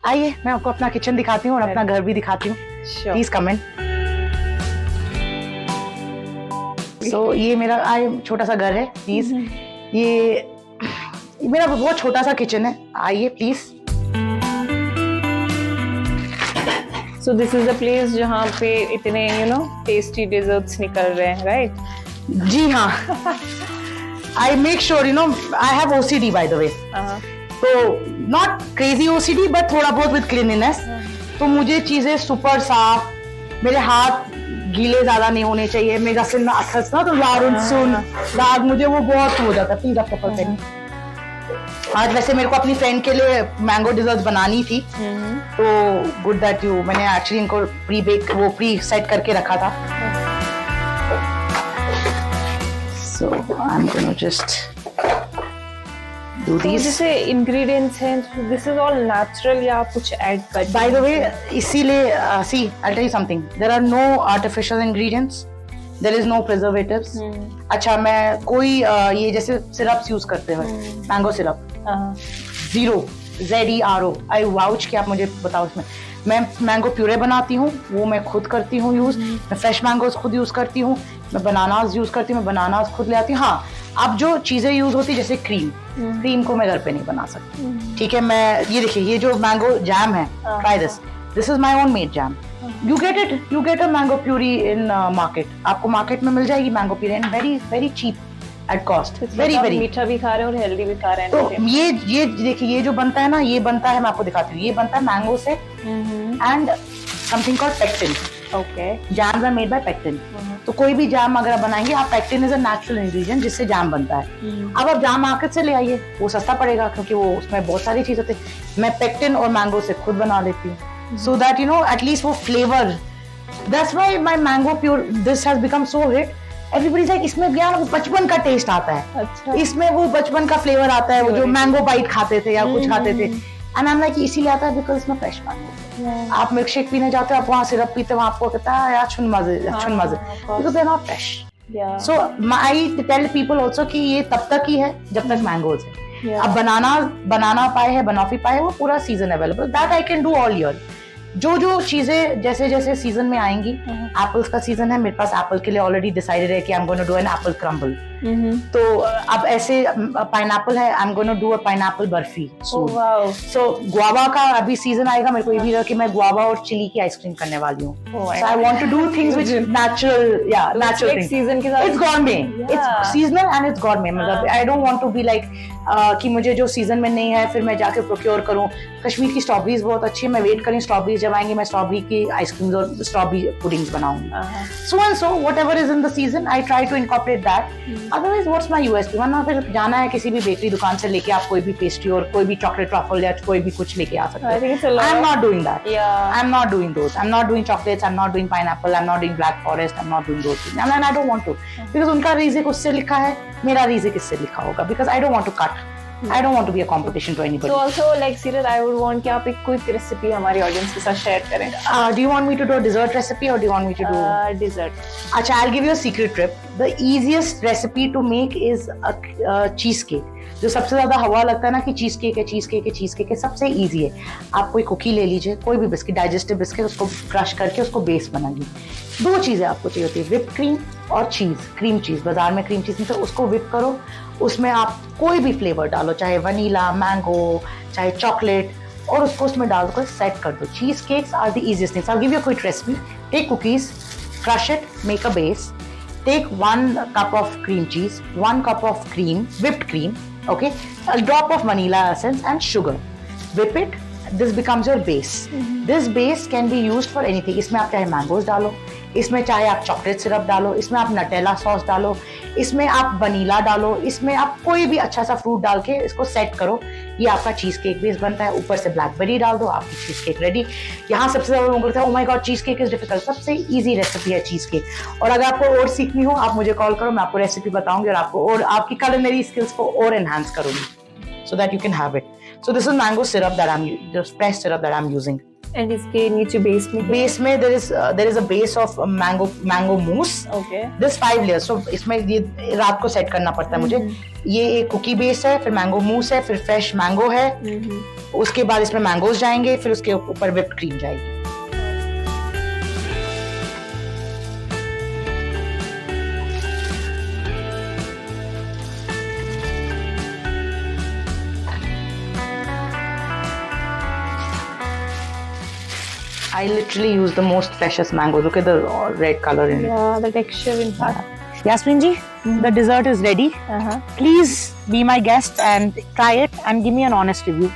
आइए मैं आपको अपना किचन दिखाती हूँ और अपना घर भी दिखाती हूँ. प्लीज कम इन. सो ये मेरा छोटा सा घर है. प्लीज ये मेरा बहुत छोटा सा किचन है. आइए please. So this is the place जहाँ पे इतने tasty desserts निकल रहे हैं, right? जी हाँ. I make sure I have OCD by the way. तो not crazy OCD but थोड़ा बहुत with cleanliness. तो मुझे चीजें सुपर साफ, मेरे हाथ गीले ज्यादा नहीं होने चाहिए. मेरा सिर ना अथस ना तो दाग मुझे वो बहुत हो जाता है. प्लीज आप चप्पल पहनिए. आज वैसे मेरे को अपनी फ्रेंड के लिए मैंगो डिजर्ट बनानी थी. तो गुड दैट यू मैंने एक्चुअली इनको प्री सेट करके रखा था. So I am gonna just do these. जैसे ingredients हैं, this is all natural या आप कुछ add करते हैं? By the way, इसीलिए see, I'll tell you something. There are no artificial ingredients. There is no preservatives. अच्छा मैं कोई ये जैसे सिरप्स यूज करते हैं, mango syrup, ZERO, ZERO. I vouch कि आप मुझे बताओ इसमें. मैं मैंगो प्यूरे बनाती हूँ, वो मैं खुद करती हूँ यूज. मैं फ्रेश मैंगोज खुद यूज करती हूँ. मैं बनानास यूज करती हूँ, मैं बनानास खुद ले आती हूँ. हाँ, अब जो चीजें यूज होती है जैसे क्रीम को मैं घर पे नहीं बना सकती. ठीक है, मैं ये देखिए ये जो मैंगो जैम है, try this is my own made jam. You get a mango puree in market. आपको मार्केट में मिल जाएगी mango puree and very very cheap at cost. Very मीठा भी खा रहे हैं और हेल्दी भी खा रहे हैं. तो ये देखिए ये जो बनता है ना, ये बनता है, मैं आपको दिखाती हूँ. ये बनता है मैंगो से and something called pectin. Okay, jams are made by pectin. तो कोई भी जाम अगर आप बनाएंगे, आप pectin is a natural ingredient जिससे जाम बनता है. अब आप जाम मार्केट से ले आइए, वो सस्ता पड़ेगा क्योंकि वो उसमें बहुत सारी चीज होती है. मैं पेक्टिन और मैंगो से खुद बना लेती हूँ. सो दैट एटलीस्ट वो flavour. That's why my mango pure this has become so hit. Everybody like इसमें ज्ञान वो बचपन का टेस्ट आता है. अच्छा. इसमें वो बचपन का फ्लेवर आता है, वो जो मैंगो बाइट खाते थे या कुछ खाते थे. एंड आई एम लाइक इसीलिए आता है बिकॉज इसमें फ्रेश मैंगो. आप मिल्क शेक पीने जाते हो, आप वहाँ सिरप पीते हो, आपको कहता है यार छुन मजे because they are not fresh. So I tell people also कि ये तब तक ही है जब तक मैंगोज है. अब बनाना पाए है, बनॉफी पाए, वो पूरा season available. That I can do all year. जो चीजें जैसे जैसे सीजन में आएंगी. एप्पल्स का सीजन है, मेरे पास एप्पल के लिए ऑलरेडी डिसाइडेड है कि आई am gonna do an apple crumble. तो अब ऐसे पाइनएप्पल है, आई am gonna do a pineapple barfi. So guava का अभी सीजन आएगा. मेरे को ये भी लगा कि मैं गुआवा और चिली की आइसक्रीम करने वाली हूँ. So I want to do things which natural things. Season के साथ it's gourmet, it's seasonal and it's gourmet. मतलब I don't want to be like कि मुझे जो सीजन में नहीं है फिर मैं जाके प्रोक्योर करूँ. कश्मीर की स्ट्रॉबेरीज बहुत अच्छी है. मैं वेट करी स्ट्रॉबेरीज जब आएंगी, मैं स्ट्रॉबेरी की आइसक्रीम और स्ट्रॉबेरी पुडिंग्स बनाऊंगी. So and so whatever is in the season I try to incorporate that. Otherwise what's my USP. वरना फिर जाना है किसी भी बेकरी दुकान से लेके आप कोई भी पेस्ट्री और कोई भी चॉकलेट ट्रफल या कोई भी कुछ लेके आ सकते हैं. I am not doing that. I am not doing those. I am not doing chocolates. I am not doing pineapple. I am not doing black forest. I am not doing those things. And I don't want to because उनका रिजिक उससे लिखा है, मेरा रिजिक इससे लिखा होगा. Because I don't want to cut. I don't want to be a competition to anybody. So also like Sirat, I would want कि आप एक quick recipe हमारी audience के साथ share करें. Do you want me to do a dessert recipe or do you want me to do dessert? अच्छा, I'll give you a secret tip. The easiest recipe to make is a cheesecake. जो सबसे ज्यादा हवा लगता है ना कि cheese cake है, सबसे इजी है. आप कोई कुकी ले लीजिए, कोई भी बिस्किट, डाइजेस्टिव बिस्किट, उसको क्रश करके उसको बेस बनाइए. 2 चीजें आपको चाहिए होती है, व्हिप क्रीम और चीज. क्रीम चीज बाजार में क्रीम चीज, तो उसको व्हिप करो. उसमें आप कोई भी फ्लेवर डालो, चाहे वनीला, मैंगो, चाहे चॉकलेट, और उसको उसमें डाल कर सेट कर दो. Cheesecakes are the easiest things. I will give you a quick recipe. Take cookies, crush it, make a base. Take 1 cup of cream cheese, 1 cup of cream, whipped cream, okay, a drop of vanilla essence and sugar. Whip it. This becomes your base. This base can be used for anything. इसमें आप चाहे mangoes डालो, इसमें चाहे आप chocolate syrup डालो, इसमें आप नटेला सॉस डालो, इसमें आप वनीला डालो, इसमें आप कोई भी अच्छा सा फ्रूट डाल के इसको सेट करो. ये आपका चीज केक बेस बनता है. ऊपर से ब्लैकबेरी डाल दो, आपकी चीज केक रेडी. यहाँ सबसे ज्यादा लोगों को लगता है, oh my God cheese cake is difficult. सबसे इजी रेसिपी है चीज केक. और अगर आपको और सीखनी हो, आप मुझे कॉल करो, मैं आपको रेसिपी बताऊंगी और आपको और आपकी culinary स्किल्स को और एनहांस करूंगी, so that you can have it. So this is mango syrup that the fresh syrup that I'm using. And इसके नीचे बेस में बेस में there is a base of mango mousse. Okay This 5 layers. So इसमें ये रात को set करना पड़ता है मुझे. ये एक कुकी बेस है, फिर मैंगो मूस है, फिर फ्रेश मैंगो है. उसके बाद इसमें मैंगोज जाएंगे, फिर उसके ऊपर व्हिप्ड क्रीम जाएगी. I literally use the most freshest mango. Look at the red color in it. Yeah, the texture in fact. Yasmin ji, the dessert is ready. Please be my guest and try it and give me an honest review.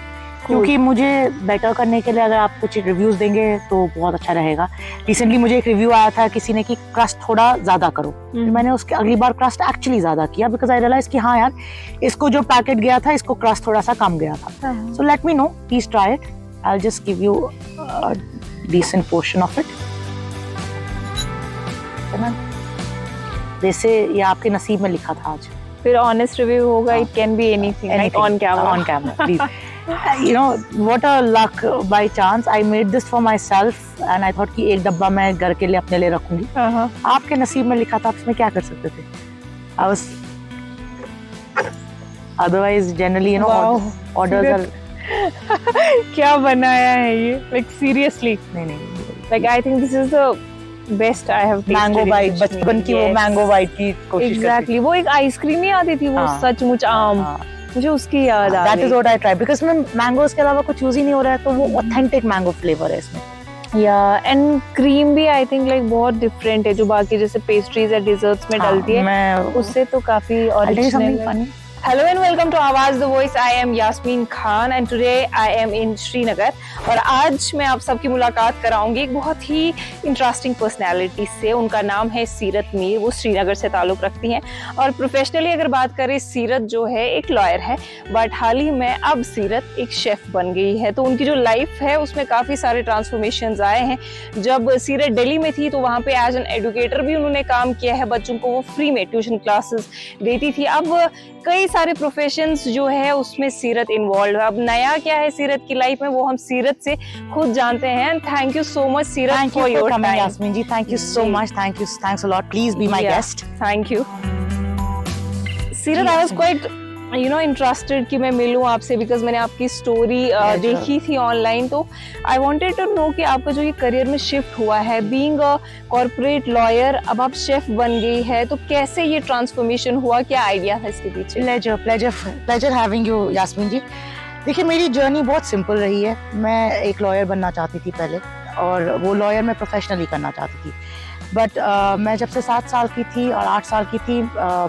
क्योंकि मुझे better करने के लिए अगर आप कुछ reviews देंगे तो बहुत अच्छा रहेगा. रिसेंटली मुझे एक रिव्यू आया था किसी ने कि क्रस्ट थोड़ा ज्यादा करो. मैंने उसके अगली बार क्रस्ट एक्चुअली ज्यादा किया बिकॉज आई रियलाइज कि हाँ यार इसको जो पैकेट गया था इसको क्रस्ट थोड़ा सा कम गया था. So let me know, please try it. I will just give you decent portion of it. वैसे ये आपके नसीब में लिखा था आज. फिर ऑनेस्ट रिव्यू होगा. It can be anything like on camera please. You know what a luck by chance I made this for myself and I thought कि एक डब्बा मैं घर के लिए अपने लिए रखूंगी. आपके नसीब में लिखा था, आप इसमें क्या कर सकते थे. I was otherwise generally you know orders are क्या बनाया है ये. लाइक सीरियसली नहीं like I think this is the best I have tested. Mango bite, बचपन की वो मैंगो बाइट की कोशिश. एग्जैक्टली. वो एक आइसक्रीम नहीं आती थी वो सचमुच आम. मुझे उसकी याद आ गई. That is what I try because में मैंगोस के अलावा कुछ यूज ही नहीं हो रहा है तो वो ऑथेंटिक मैंगो फ्लेवर है इसमें. या एंड क्रीम भी आई थिंक लाइक बहुत डिफरेंट है जो बाकी जैसे पेस्ट्रीज या डिजर्ट्स में डलती है उससे तो काफी ओरिजिनल है. Hello and welcome to Awaaz the voice. I am Yasmeen Khan and today I am in Srinagar. और आज मैं आप सबकी मुलाकात कराऊंगी एक बहुत ही इंटरेस्टिंग पर्सनैलिटी से. उनका नाम है सीरत मीर. वो श्रीनगर से ताल्लुक़ रखती हैं और प्रोफेशनली अगर बात करें सीरत जो है एक लॉयर है बट हाल ही में अब सीरत एक शेफ़ बन गई है. तो उनकी जो लाइफ है उसमें काफ़ी सारे ट्रांसफॉर्मेशंस आए हैं. जब सीरत दिल्ली में थी तो वहाँ पे एज एन एडुकेटर भी उन्होंने काम किया है. बच्चों को वो फ्री में ट्यूशन क्लासेस देती थी. अब कई सारे प्रोफेशंस जो है उसमें सीरत इन्वॉल्व है. अब नया क्या है सीरत की लाइफ में वो हम सीरत से खुद जानते हैं. Thank you so much Seerat for your time. Yasmeen ji, thank you so much. Thanks a lot. Please be my guest. Thank you Seerat. I was quite interested कि मैं मिलूं आपसे बिकॉज मैंने आपकी स्टोरी देखी थी ऑनलाइन. तो आई वांटेड टू नो कि आपका जो ये करियर में शिफ्ट हुआ है बीइंग अ कॉर्पोरेट लॉयर, अब आप शेफ बन गई है तो कैसे ये ट्रांसफॉर्मेशन हुआ, क्या आइडिया था इसके पीछे? प्लेजर हैविंग यू यास्मीन जी. देखिए मेरी जर्नी बहुत सिंपल रही है. मैं एक लॉयर बनना चाहती थी पहले और वो लॉयर मैं प्रोफेशनली करना चाहती थी. बट मैं जब से 7 साल की थी और 8 साल की थी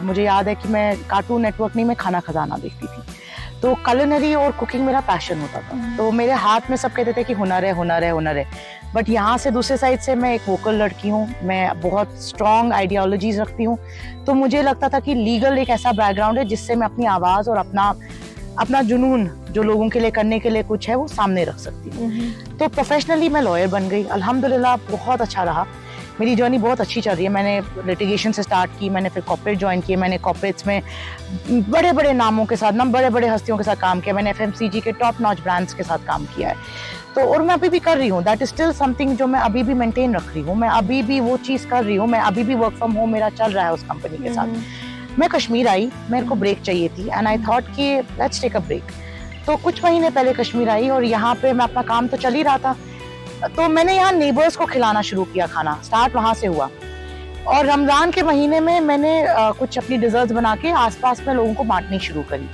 मुझे याद है कि मैं कार्टून नेटवर्क नहीं, मैं खाना खजाना देखती थी. तो कुलिनरी और कुकिंग मेरा पैशन होता था. तो मेरे हाथ में सब कहते थे कि हुनर है हुनर है हुनर है. बट यहाँ से दूसरे साइड से मैं एक वोकल लड़की हूँ. मैं बहुत स्ट्रॉन्ग आइडियोलॉजीज रखती हूँ. तो मुझे लगता था कि लीगल एक ऐसा बैकग्राउंड है जिससे मैं अपनी आवाज़ और अपना जुनून जो लोगों के लिए करने के लिए कुछ है वो सामने रख सकती हूँ. तो प्रोफेशनली मैं लॉयर बन गई. अल्हम्दुलिल्लाह बहुत अच्छा रहा. मेरी जर्नी बहुत अच्छी चल रही है. मैंने लिटिगेशन से स्टार्ट की, मैंने फिर कॉर्पोरेट ज्वाइन किए. मैंने कॉर्पोरेट्स में बड़े बड़े नामों के साथ बड़े बड़े हस्तियों के साथ काम किया. मैंने FMCG के टॉप नॉच ब्रांड्स के साथ काम किया है. तो और मैं अभी भी कर रही हूँ. दैट इज स्टिल समथिंग जो मैं अभी भी मेंटेन रख रही हूँ. मैं अभी भी वो चीज़ कर रही हूँ. मैं अभी भी वर्क फ्रॉम होम मेरा चल रहा है उस कंपनी के साथ. मैं कश्मीर आई, मेरे को ब्रेक चाहिए थी एंड आई थॉट कि लेट्स टेक अ ब्रेक. तो कुछ महीने पहले कश्मीर आई और यहाँ पे मैं अपना काम तो चल ही रहा था. तो मैंने यहाँ नेबर्स को खिलाना शुरू किया. खाना स्टार्ट वहाँ से हुआ और रमज़ान के महीने में मैंने कुछ अपनी डिजर्ट्स बना के आसपास में लोगों को बांटनी शुरू करी.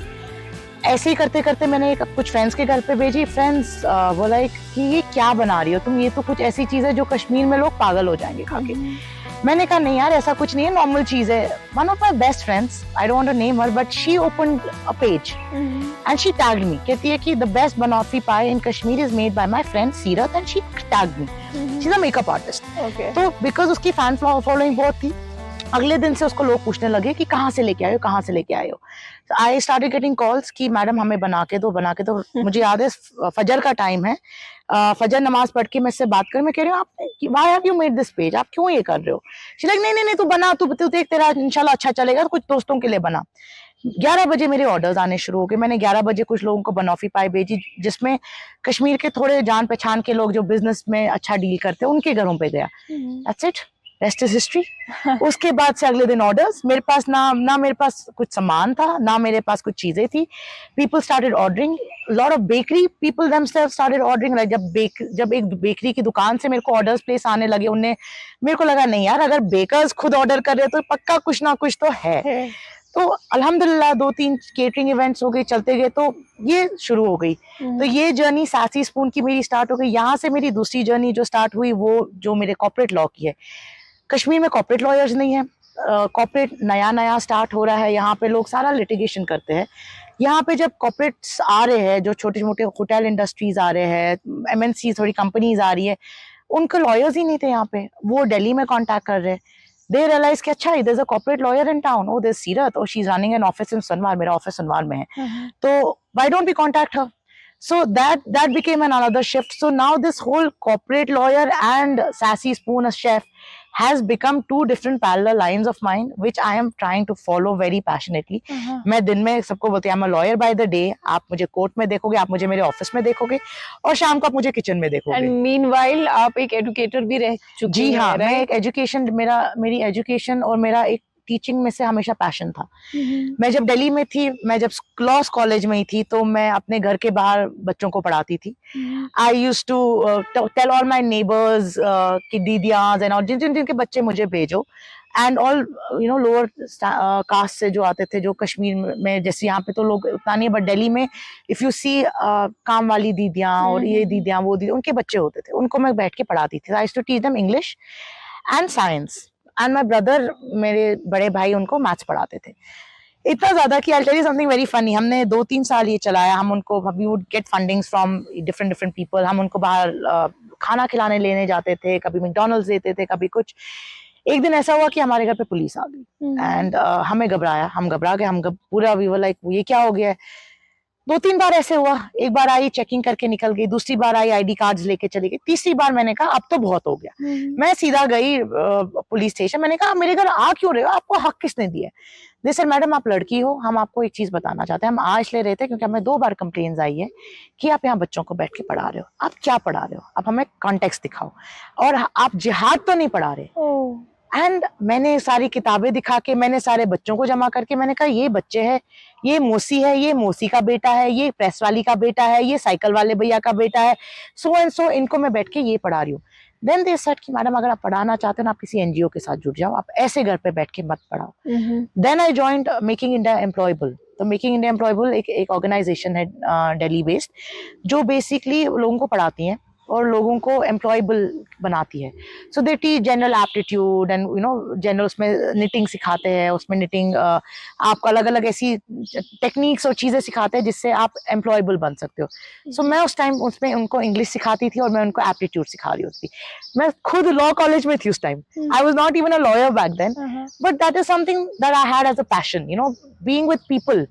ऐसे ही करते करते मैंने कुछ फ्रेंड्स के घर पे भेजी. फ्रेंड्स बोला कि ये क्या बना रही हो तुम, ये तो कुछ ऐसी चीज़ है जो कश्मीर में लोग पागल हो जाएंगे खा के. मैंने कहा नहीं यार ऐसा कुछ नहीं है, नॉर्मल चीज़ है. One of my best friends, I don't want to name her, but she opened a page and she tagged me. कहती है कि the best banoffee pie in Kashmir is made by my friend Seerat and she tagged me. She is a makeup artist. तो because उसकी fan following बहुत थी, अगले दिन से उसको लोग पूछने लगे कि कहाँ से लेके आए हो, कहाँ से लेके आए हो. आई स्टार्टेड गेटिंग कॉल्स कि मैडम हमें बना के दो. मुझे याद है फजर का टाइम है. फजर नमाज पढ़ के मैं इससे बात कर, मैं कह रही हूँ आप why have you made this page, आप क्यों ये कर रहे हो. शी लाइक नहीं तू बना, तू देख तेरा इंशाल्लाह अच्छा चलेगा, कुछ दोस्तों के लिए बना. 11 बजे मेरे ऑर्डर्स आने शुरू हो गए। मैंने 11 बजे कुछ लोगों को बनॉफी पाई भेजी, जिसमें कश्मीर के थोड़े जान पहचान के लोग जो बिजनेस में अच्छा डील करते हैं उनके घरों पे गया। That's it, rest is history. उसके बाद से अगले दिन ऑर्डर्स। मेरे पास ना मेरे पास कुछ सामान था, ना मेरे पास कुछ चीजें थी। People started ordering, lot of bakery people themselves started ordering. जब एक बेकरी की दुकान से मेरे को ऑर्डर्स प्लेस आने लगे, उनने मेरे को लगा नहीं यार, अगर बेकर्स खुद ऑर्डर कर रहे हैं तो पक्का कुछ ना कुछ तो है। तो अल्हम्दुलिल्लाह 2-3 केटरिंग इवेंट्स हो गए, चलते गए, तो ये शुरू हो गई। तो ये जर्नी सैसी स्पून की मेरी स्टार्ट हो गई। यहाँ से मेरी दूसरी जर्नी जो स्टार्ट हुई वो जो मेरे कॉर्पोरेट लॉ की है। कश्मीर में कॉर्पोरेट लॉयर्स नहीं है, कॉर्पोरेट नया स्टार्ट हो रहा है, यहाँ पे लोग सारा लिटिगेशन करते हैं। यहाँ पे जब कॉर्पोरेट्स आ रहे हैं, जो छोटे मोटे होटल इंडस्ट्रीज आ रहे हैं, एमएनसी थोड़ी कंपनीज आ रही है, उनको लॉयर्स ही नहीं थे यहाँ पे, वो दिल्ली में कॉन्टैक्ट कर रहे हैं। दे रियलाइज कि अच्छा there is a corporate lawyer in town, oh there is Seerat, और she is running an office in Sanawar, मेरा ऑफिस सनवार में है, तो why don't we contact her. So that became another shift. So now this whole corporate lawyer and Sassy Spoon as chef has become two different parallel lines of mine, which I am trying to follow very passionately. मैं दिन में सबको बोलती हूँ I'm a lawyer by the day, आप मुझे court में देखोगे, आप मुझे मेरे ऑफिस में देखोगे, और शाम को आप मुझे किचन में देखोगे। And meanwhile आप एक एजुकेटर भी रह चुकी हैं। जी हाँ, मैं एक एजुकेशन, मेरी एजुकेशन और मेरा एक टीचिंग में से हमेशा पैशन था। मैं जब दिल्ली में थी, मैं जब लॉ कॉलेज में ही थी, तो मैं अपने घर के बाहर बच्चों को पढ़ाती थी। I use to tell all my neighbours कि दीदियाँ एंड और जिनके बच्चे मुझे भेजो, एंड ऑल लोअर कास्ट से जो आते थे, जो कश्मीर में, जैसे यहाँ पे तो लोग उतना नहीं, बट दिल्ली में इफ यू सी काम वाली दीदियाँ और ये दीदियाँ वो दीदी, उनके बच्चे होते थे, उनको मैं बैठ के पढ़ाती थी। I used to teach them English and science, and my brother, मेरे बड़े भाई, उनको मैथ्स पढ़ाते थे। इतना ज्यादा कि I tell you something very funny, हमने 2-3 साल ये चलाया। हम उनको, we would get fundings from different people, हम उनको बाहर खाना खिलाने लेने जाते थे, कभी मैकडॉनल्ड्स देते थे, कभी कुछ। एक दिन ऐसा हुआ कि हमारे घर पे पुलिस आ गई, एंड हमें घबराया, हम घबरा गए, पूरा वी वर लाइक ये क्या हो गया है। 2-3 बार ऐसे हुआ, एक बार आई चेकिंग करके निकल गई, दूसरी बार आई आईडी कार्ड्स लेके चली गई, तीसरी बार मैंने कहा अब तो बहुत हो गया। मैं सीधा गई पुलिस स्टेशन, मैंने कहा मेरे घर आ क्यों रहे हो, आपको हक किसने दिया? दे सर मैडम आप लड़की हो, हम आपको एक चीज बताना चाहते हैं, हम आज ले रहे थे क्योंकि हमें 2 बार कंप्लेंट्स आई है कि आप यहाँ बच्चों को बैठ के पढ़ा रहे हो। आप क्या पढ़ा रहे हो, आप हमें कॉन्टेक्स्ट दिखाओ, और आप जिहाद तो नहीं पढ़ा रहे। एंड मैंने सारी किताबें दिखा के, मैंने सारे बच्चों को जमा करके, मैंने कहा ये बच्चे हैं, ये मौसी है, ये मौसी का बेटा है, ये प्रेस वाली का बेटा है, ये साइकिल वाले भैया का बेटा है, सो एंड सो, इनको मैं बैठ के ये पढ़ा रही हूँ। देन दे सेड कि मैडम अगर आप पढ़ाना चाहते हो ना, आप किसी एनजीओ के साथ जुड़ जाओ, आप ऐसे घर पे बैठ के मत पढ़ाओ। Then I joined making India employable. तो मेकिंग इंडिया एम्प्लॉयबल एक ऑर्गेनाइजेशन है दिल्ली बेस्ड, जो बेसिकली लोगों को पढ़ाती है और लोगों को एम्प्लॉयबल बनाती है। So they teach general aptitude and general, उसमें निटिंग सिखाते हैं, उसमें निटिंग आपको अलग अलग ऐसी टेक्निक्स और चीजें सिखाते हैं जिससे आप एम्प्लॉयबल बन सकते हो। सो मैं उस टाइम उसमें उनको इंग्लिश सिखाती थी और मैं उनको एप्टीट्यूड सिखा रही होती थी। मैं खुद लॉ कॉलेज में थी उस time, I was not even a lawyer back then, but that is something that I had as a passion, being with people.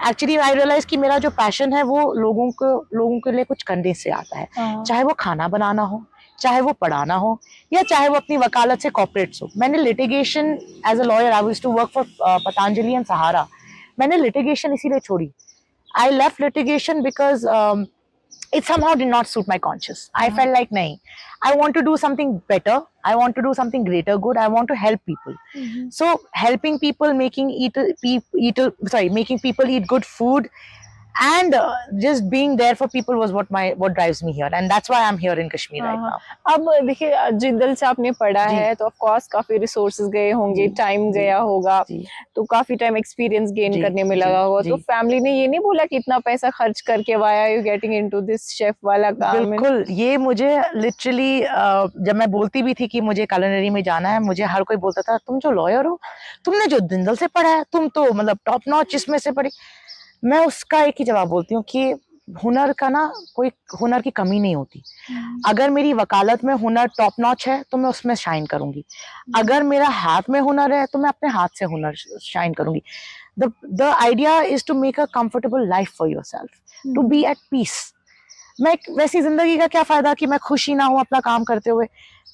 Actually I realise कि मेरा जो पैशन है वो लोगों के लिए कुछ करने से आता है, चाहे वो खाना बनाना हो, चाहे वो पढ़ाना हो, या चाहे वो अपनी वकालत से कॉर्पोरेट्स हो। मैंने litigation as a lawyer, I used to work for Patanjali and Sahara, मैंने लिटिगेशन इसीलिए छोड़ी। I left litigation because it somehow did not suit my conscience. I felt like nahi, I want to do something better, I want to do something greater good, I want to help people. So helping people, making people eat good food, and just being there for people was what drives me here, and that's why I'm here in Kashmir right now. अब देखिए जिंदल से आपने पढ़ा है तो of course काफी resources गए होंगे, टाइम गया होगा, तो काफी टाइम एक्सपीरियंस गेन करने में लगा होगा, तो फैमिली ने ये नहीं बोला कि इतना पैसा खर्च करके why are you getting into this chef वाला काम? बिल्कुल, ये मुझे लिटरली जब मैं बोलती भी थी कि मुझे culinary में जाना है, मुझे हर कोई बोलता था तुम जो लॉयर हो, तुमने जो जिंदल से पढ़ा है, तुम तो मतलब टॉप नॉच इसमें से पढ़ी। मैं उसका एक ही जवाब बोलती हूँ कि हुनर का ना, कोई हुनर की कमी नहीं होती। अगर मेरी वकालत में हुनर टॉप नॉच है तो मैं उसमें शाइन करूंगी, अगर मेरा हाथ में हुनर है तो मैं अपने हाथ से हुनर शाइन करूंगी। The idea is to make a comfortable life for yourself, to be at peace. मैं वैसी जिंदगी का क्या फायदा कि मैं खुश ही ना हूँ अपना काम करते हुए।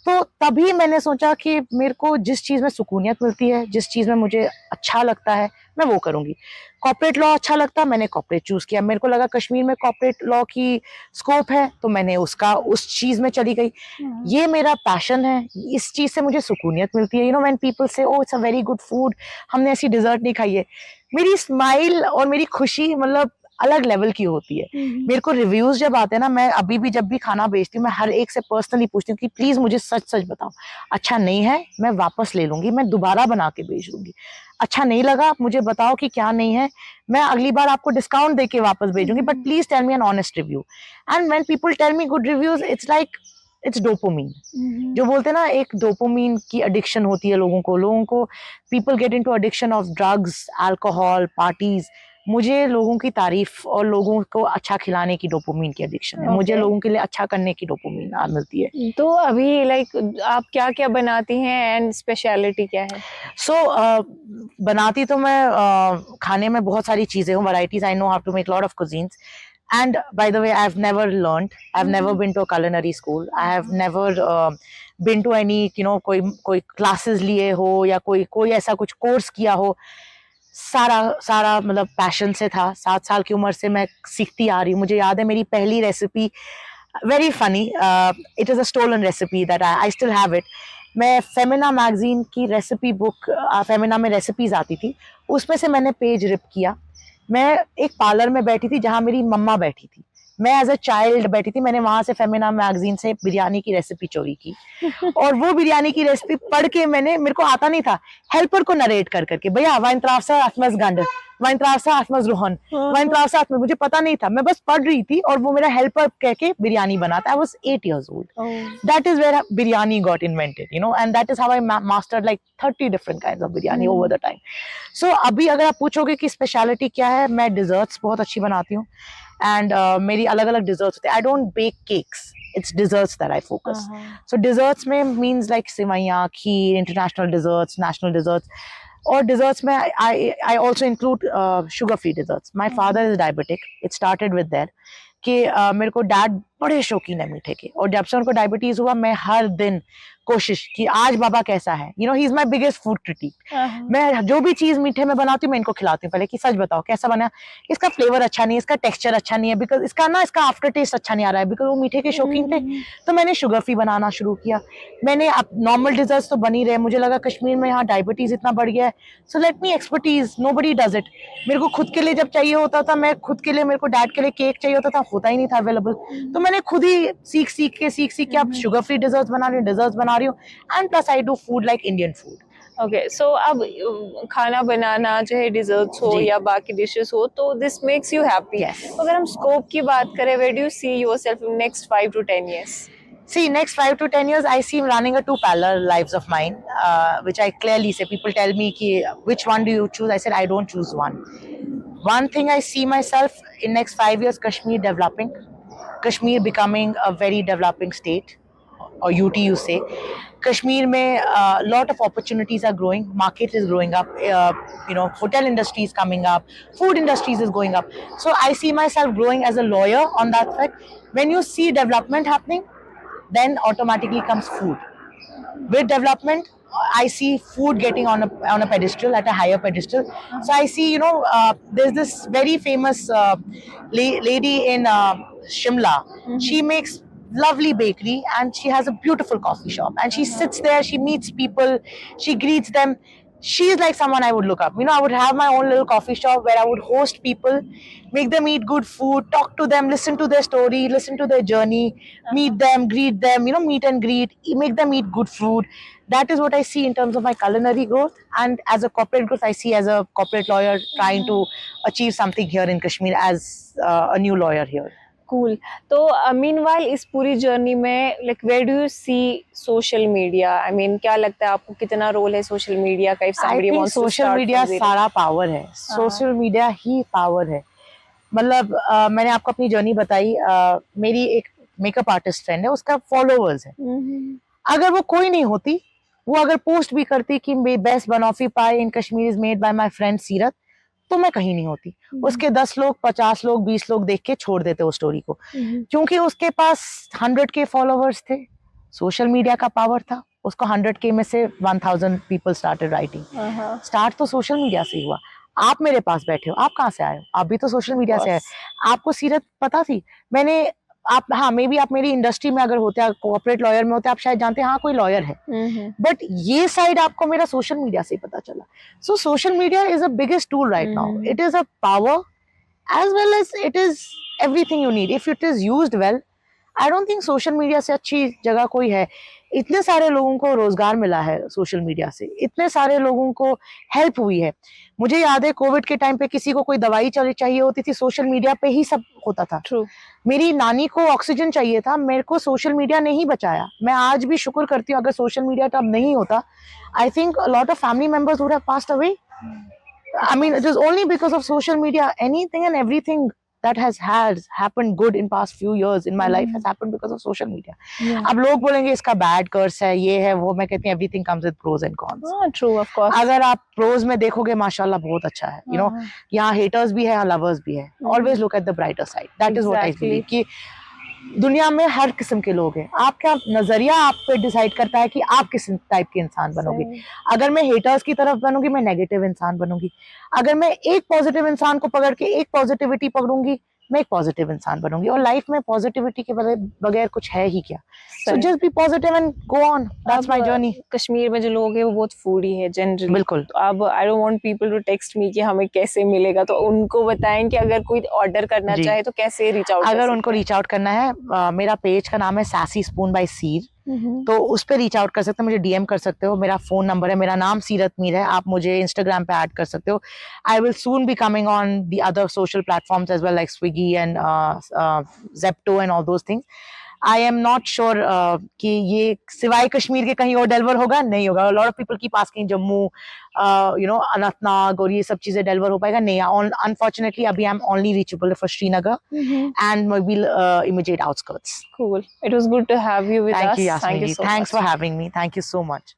तो तभी मैंने सोचा कि मेरे को जिस चीज में सुकूनियत मिलती है, जिस चीज में मुझे अच्छा लगता है, मैं वो करूंगी। कॉर्पोरेट लॉ अच्छा लगता, मैंने कॉर्पोरेट चूज किया। मेरे को लगा कश्मीर में कॉर्पोरेट लॉ की स्कोप है, तो मैंने उस चीज में चली गई। ये मेरा पैशन है, इस चीज से मुझे सुकूनियत मिलती है। व्हेन पीपल से oh it's a very good food, हमने ऐसी डिजर्ट नहीं खाई है, मेरी स्माइल और मेरी खुशी मतलब अलग लेवल की होती है। मेरे को रिव्यूज जब आते हैं ना, मैं अभी भी जब भी खाना बेचती हूँ, मैं हर एक से पर्सनली पूछती हूँ कि प्लीज मुझे सच सच बताओ, अच्छा नहीं है मैं वापस ले लूंगी, मैं दोबारा बना के बेच दूंगी। अच्छा नहीं लगा मुझे बताओ कि क्या नहीं है, मैं अगली बार आपको डिस्काउंट देके वापस भेजूंगी, but please tell me an honest review. And when people tell me good reviews, it's like it's dopamine. जो बोलते हैं ना, एक डोपामीन की एडिक्शन होती है लोगों को people get into addiction of drugs, alcohol, parties. मुझे लोगों की तारीफ और लोगों को अच्छा खिलाने की डोपामीन की एडिक्शन है। मुझे लोगों के लिए अच्छा करने की डोपामीन मिलती है। तो अभी लाइक आप क्या क्या बनाती हैं एंड स्पेशलिटी क्या है? बनाती तो मैं खाने में बहुत सारी चीजें हूँ, varieties. I know how to make lot of cuisines. And by the way, I've never learned. I've never been to a culinary school. I have never been to any, कोई classes लिए हो या कोई ऐसा कुछ कोर्स किया हो। सारा मतलब पैशन से था। 7 साल की उम्र से मैं सीखती आ रही हूँ। मुझे याद है मेरी पहली recipe, very funny, it is a stolen recipe that I still have it. मैं फेमिना मैगजीन की रेसिपी बुक, फेमिना में रेसिपीज आती थी, उसमें से मैंने पेज रिप किया। मैं एक पार्लर में बैठी थी जहां मेरी मम्मा बैठी थी, मैं एज अ चाइल्ड बैठी थी, मैंने वहां से फेमिना मैगजीन से बिरयानी की रेसिपी चोरी की और वो बिरयानी की रेसिपी पढ़ के मेरे को आता नहीं था, हेल्पर को नरेट करके, भैया वाइन त्राफसा अथमस गंड, वाइन त्राफसा अथमस रोहन, वाइन त्राफसा अथमस, मुझे पता नहीं था, मैं बस पढ़ रही थी और वो मेरा हेल्पर कह के बिरयानी बनाता। I was 8 years old. That is where biryani got invented, and that is how I mastered like 30 different kinds of biryani over the time. So अभी अगर आप पूछोगे कि स्पेशलिटी क्या है, मैं डिजर्ट्स बहुत अच्छी बनाती हूँ एंड मेरी अलग अलग डिजर्ट्स होते हैं। I don't bake cakes, it's desserts that I focus. So desserts में means like सेवइयाँ, खीर, international desserts, national desserts. और desserts में I also include sugar free desserts. My father is diabetic. It started with that. कि मेरे को dad बड़े शौकीन है मीठे के, और जब से उनको डायबिटीज हुआ मैं हर दिन कोशिश कि आज बाबा कैसा है, he is my biggest food critic. मैं जो भी चीज मीठे में बनाती हूँ मैं इनको खिलाती हूँ पहले कि सच बताओ कैसा बना, इसका फ्लेवर अच्छा नहीं है, इसका टेक्सचर अच्छा नहीं है, बिकॉज इसका आफ्टर टेस्ट अच्छा नहीं आ रहा है, बिकॉज वो मीठे के शौकीन थे। तो मैंने शुगर फ्री बनाना शुरू किया। मैंने अब नॉर्मल डिजर्ट्स तो बनी रहे, मुझे लगा कश्मीर में यहाँ डायबिटीज इतना बढ़ गया है, so let me expertise, nobody does it. मेरे को खुद के लिए जब चाहिए होता था, मैं खुद के लिए, मेरे को डैड के लिए केक चाहिए होता ही नहीं था अवेलेबल, तो मैंने खुद ही सीख के अब शुगर फ्री डिजर्ट्स बना रही हूँ and plus I do food like Indian food. Okay, so अब खाना बनाना चाहे डिजर्ट्स हो या बाकी डिशेस हो, तो दिस मेक्स यू हैप्पी। अगर हम स्कोप की बात करें, where do you see yourself in next 5 to 10 years? See, next 5 to 10 years, I see running a 2 parallel lives of mine, which I clearly say. People tell me, which one do you choose? I said, I don't choose one. One thing I see myself in next 5 years, Kashmir developing, Kashmir becoming a very developing state, or UT you say. Kashmir mein lot of opportunities are growing, market is growing up, hotel industry is coming up, food industries is going up. So I see myself growing as a lawyer on that fact. When you see development happening, then automatically comes food. With development, I see food getting on a pedestal, at a higher pedestal. So I see, there's this very famous lady in Shimla. She makes lovely bakery and she has a beautiful coffee shop, and she sits there, she meets people, she greets them. She's like someone I would look up. I would have my own little coffee shop where I would host people, make them eat good food, talk to them, listen to their story, listen to their journey, meet them, greet them, meet and greet, make them eat good food. That is what I see in terms of my culinary growth. And as a corporate growth, I see as a corporate lawyer trying to achieve something here in Kashmir as a new lawyer here. Cool. तो meanwhile इस पूरी journey में like where do you see social media? I mean क्या लगता है आपको, कितना role है सोशल मीडिया का? If somebody wants to social media सारा पावर है, सोशल मीडिया ही पावर है। मतलब मैंने आपको अपनी जर्नी बताई, मेरी एक मेकअप आर्टिस्ट फ्रेंड है, उसका फॉलोवर्स है। अगर वो कोई नहीं होती, वो अगर पोस्ट भी करती कि best banoffee pie in Kashmir is made by my friend Seerat, तो मैं कहीं नहीं होती। उसके 10 लोग, 50 लोग, 20 लोग देख के छोड़ देते उस स्टोरी को, क्योंकि उसके पास 100K फॉलोवर्स थे, सोशल मीडिया का पावर था, उसको 100K में से 1000 पीपल स्टार्टेड राइटिंग। स्टार्ट तो सोशल मीडिया से हुआ। आप मेरे पास बैठे हो, आप कहाँ से आए हो? आप भी तो सोशल मीडिया से आए। आपको सीरत पता थी? मैंने आप, हाँ मे बी आप मेरी इंडस्ट्री में अगर होते, कॉर्पोरेट लॉयर में होते, आप शायद जानते हैं हाँ कोई लॉयर है, बट ये साइड आपको मेरा सोशल मीडिया से ही पता चला। So social media is a biggest tool right now. It is a power as well as it is everything you need if it is used well. I don't think social media से अच्छी जगह कोई है। इतने सारे लोगों को रोजगार मिला है सोशल मीडिया से, इतने सारे लोगों को हेल्प हुई है। मुझे याद है कोविड के टाइम पे किसी को कोई दवाई चाहिए होती थी, सोशल मीडिया पे ही सब होता था। True. मेरी नानी को ऑक्सीजन चाहिए था, मेरे को सोशल मीडिया ने ही बचाया। मैं आज भी शुक्र करती हूँ, अगर सोशल मीडिया तब नहीं होता, I think a lot of family members would have passed away. I mean, it is only because of social media. Anything and everything that has happened good in past few years in my life has happened because of social media. अब लोग बोलेंगे इसका bad curse है, ये है वो, मैं कहती हूँ everything comes with pros and cons. True, of course. अगर आप pros में देखोगे माशाल्लाह बहुत अच्छा है, you know, यहाँ haters भी है, यहाँ lovers भी है. Always look at the brighter side. That is what I believe. कि दुनिया में हर किस्म के लोग हैं। आपका नजरिया आप पे डिसाइड करता है कि आप किस टाइप के इंसान बनोगे। अगर मैं हेटर्स की तरफ बनूंगी, मैं नेगेटिव इंसान बनूंगी। अगर मैं एक पॉजिटिव इंसान को पकड़ के एक पॉजिटिविटी पकड़ूंगी, मैं एक पॉजिटिव इंसान बनूंगी। और लाइफ में पॉजिटिविटी के बगैर कुछ है ही क्या। So just be positive and go on, that's my journey. Kashmir में जो लोग हैं वो बहुत फूडी है जनरली। बिल्कुल। तो अब I don't want people to text me कि हमें कैसे मिलेगा, तो उनको बताएं कि अगर कोई ऑर्डर करना चाहे तो कैसे रीच आउट। अगर उनको रीच आउट करना है, मेरा पेज का नाम है सैसी स्पून बाय सीर, तो उस पे रीच आउट कर सकते हो, मुझे डीएम कर सकते हो। मेरा फोन नंबर है, मेरा नाम सीरत मीर है, आप मुझे इंस्टाग्राम पे ऐड कर सकते हो। I will soon be coming on the other social platforms as well, like Swiggy and Zepto and all those things. I am not sure कि ये सिवाय कश्मीर के कहीं और डिलीवर होगा, नहीं होगा। Lot of people keep asking Jammu, you know, Anantnag और ये सब चीजें डिलीवर हो पाएगा, नहीं। अनफॉर्चुनेटली अभी I am only reachable for Srinagar and may be immediate outskirts. Cool. It was good to have you with us. Thank you, Yasmin. Thank you so much. Thanks for having me. Thank you so much.